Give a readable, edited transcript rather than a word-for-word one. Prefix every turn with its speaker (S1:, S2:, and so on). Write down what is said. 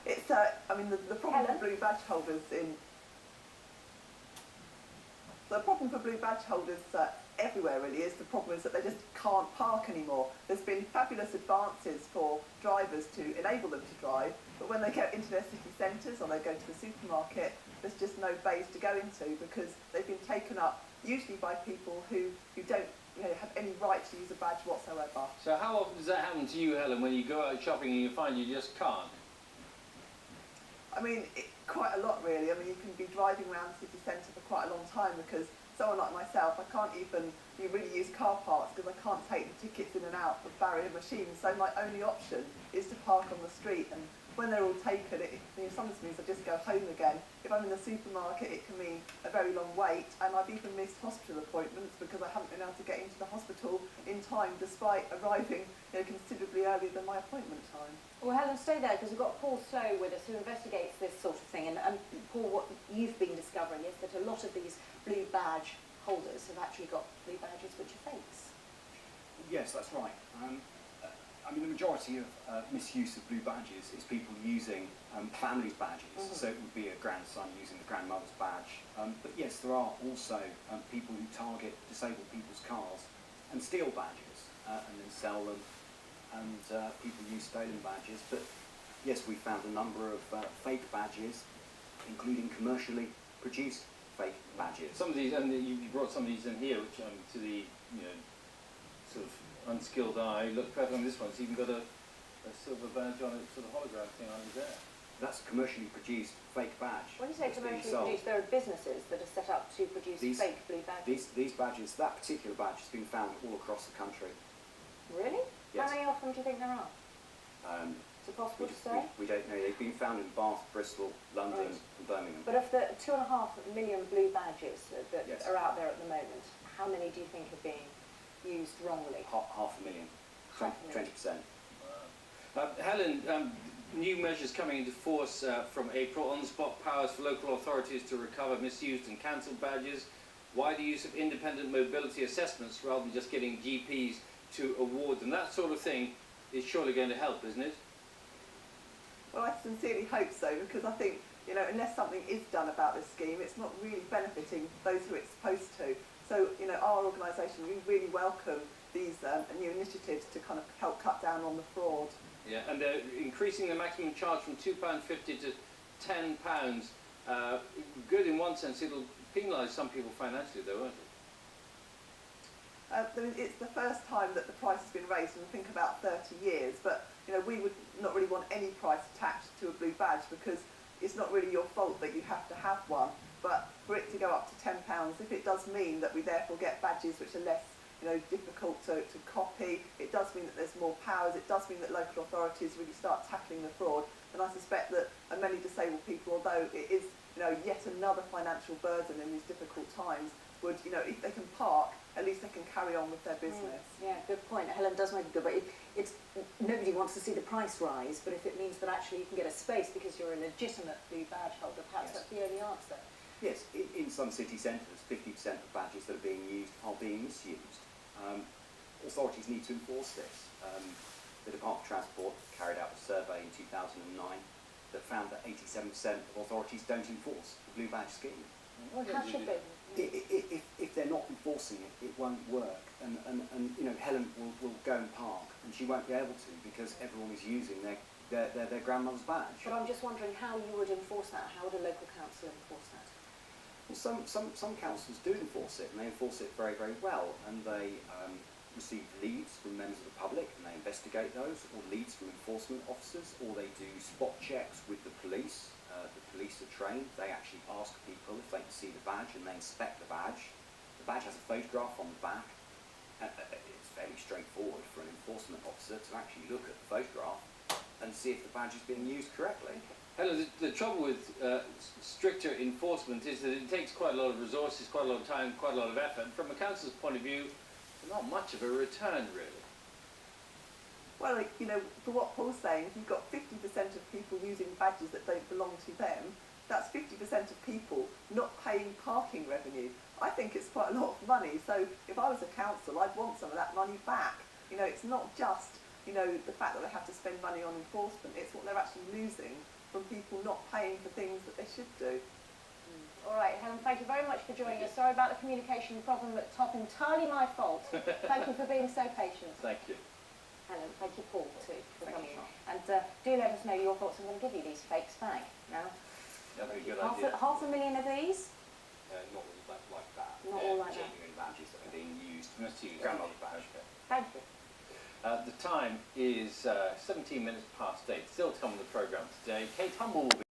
S1: It's, I mean, the problem for blue badge holders everywhere really is, the problem is that they just can't park anymore. There's been fabulous advances for drivers to enable them to drive, but when they get into their city centres or they go to the supermarket, there's just no bays to go into because they've been taken up usually by people who don't have any right to use a badge whatsoever.
S2: So how often does that happen to you, Helen, when you go out shopping and you find you just can't?
S1: I mean, quite a lot really. I mean, you can be driving around the city centre for quite a long time because someone like myself, I can't even really use car parks because I can't take the tickets in and out of barrier machines. So my only option is to park on the street, and when they're all taken, sometimes means I just go home again. If I'm in the supermarket, it can mean a very long wait, and I've even missed hospital appointments because I haven't been able to get into the hospital in time despite arriving considerably earlier than my appointment time.
S3: Well, Helen, stay there because we've got Paul Slowey with us who investigates this sort of thing. And Paul, what you've been discovering is that a lot of these blue badge holders have actually got blue badges which are fakes.
S4: Yes, that's right. I mean, the majority of misuse of blue badges is people using families' badges. So it would be a grandson using the grandmother's badge. But yes, there are also people who target disabled people's cars and steal badges and then sell them. And people use stolen badges. But yes, we found a number of fake badges, including commercially produced fake badges.
S2: Some of these, and you brought some of these in here, which to the sort of unskilled eye look perfect. On this one, it's even got a silver badge on it, sort of hologram thing on it there.
S4: That's a commercially produced fake badge.
S3: When you say commercially produced, there are businesses that are set up to produce fake blue badges.
S4: These badges, that particular badge has been found all across the country.
S3: Really?
S4: Yes.
S3: How many of them do you think there are? Is it possible to say?
S4: We don't know. They've been found in Bath, Bristol, London and Birmingham.
S3: But of the 2.5 million blue badges that
S4: Yes.
S3: are out there at the moment, how many do you think are being used wrongly?
S4: Half a million. 20%.
S2: Helen, new measures coming into force from April. On-the-spot powers for local authorities to recover misused and cancelled badges. Wider use of independent mobility assessments rather than just getting GPs to award them. That sort of thing is surely going to help, isn't it?
S1: Well, I sincerely hope so, because I think, unless something is done about this scheme, it's not really benefiting those who it's supposed to. So, our organisation, we really welcome these new initiatives to kind of help cut down on the fraud.
S2: Yeah, and they're increasing the maximum charge from £2.50 to £10. Good in one sense, it'll penalise some people financially though, won't it?
S1: It's the first time that the price has been raised in, I think, about 30 years, but we would not really want any price attached to a blue badge because it's not really your fault that you have to have one, but for it to go up to £10, if it does mean that we therefore get badges which are less difficult to copy, it does mean that there's more powers, it does mean that local authorities really start tackling the fraud, and I suspect that many disabled people, although it is yet another financial burden in these difficult times, would, if they can park, at least they can carry on with their business.
S3: Yeah, good point. Helen does make a good point. Nobody wants to see the price rise, but if it means that actually you can get a space because you're a legitimate blue badge holder, perhaps that's the only answer.
S4: Yes, in some city centres, 50% of badges that are being used are being misused. Authorities need to enforce this. The Department of Transport carried out a survey in 2009 that found that 87% of authorities don't enforce the blue badge scheme.
S3: How should they?
S4: If they're not enforcing it, it won't work. And Helen will go and park, and she won't be able to because everyone is using their grandmother's badge.
S3: But I'm just wondering how you would enforce that. How would a local council enforce that?
S4: Well, some councils do enforce it, and they enforce it very, very well. And they receive leads from members of the public, and they investigate those, or leads from enforcement officers, or they do spot checks with the police. The police are trained. They actually ask people if they can see the badge, and they inspect the badge. The badge has a photograph on the back. It's fairly straightforward for an enforcement officer to actually look at the photograph and see if the badge is being used correctly.
S2: Helen, the trouble with stricter enforcement is that it takes quite a lot of resources, quite a lot of time, quite a lot of effort. From a council's point of view, not much of a return, really.
S1: Well, for what Paul's saying, if you've got 50% of people using badges that don't belong to them, that's 50% of people not paying parking revenue. I think it's quite a lot of money. So if I was a council, I'd want some of that money back. It's not just, the fact that they have to spend money on enforcement, it's what they're actually losing from people not paying for things that they should do.
S3: All right, Helen, thank you very much for joining us. Sorry about the communication problem at top, entirely my fault. Thank you for being so patient.
S2: Thank you.
S3: Helen, thank you, Paul, too, for
S4: Thank
S3: coming
S4: you.
S3: in. And do let us know your thoughts. I'm going to give you these fakes back now.
S2: That'd be a good
S3: Half
S2: idea.
S3: 500,000 of these?
S4: Not all like that.
S3: Not all like that.
S4: Genuine badges that are being used.
S2: Misused.
S4: Grandmother's badge.
S2: Okay.
S3: Thank you.
S2: The time is 17 minutes past 8. Still to come on the programme today. Kate Humble will be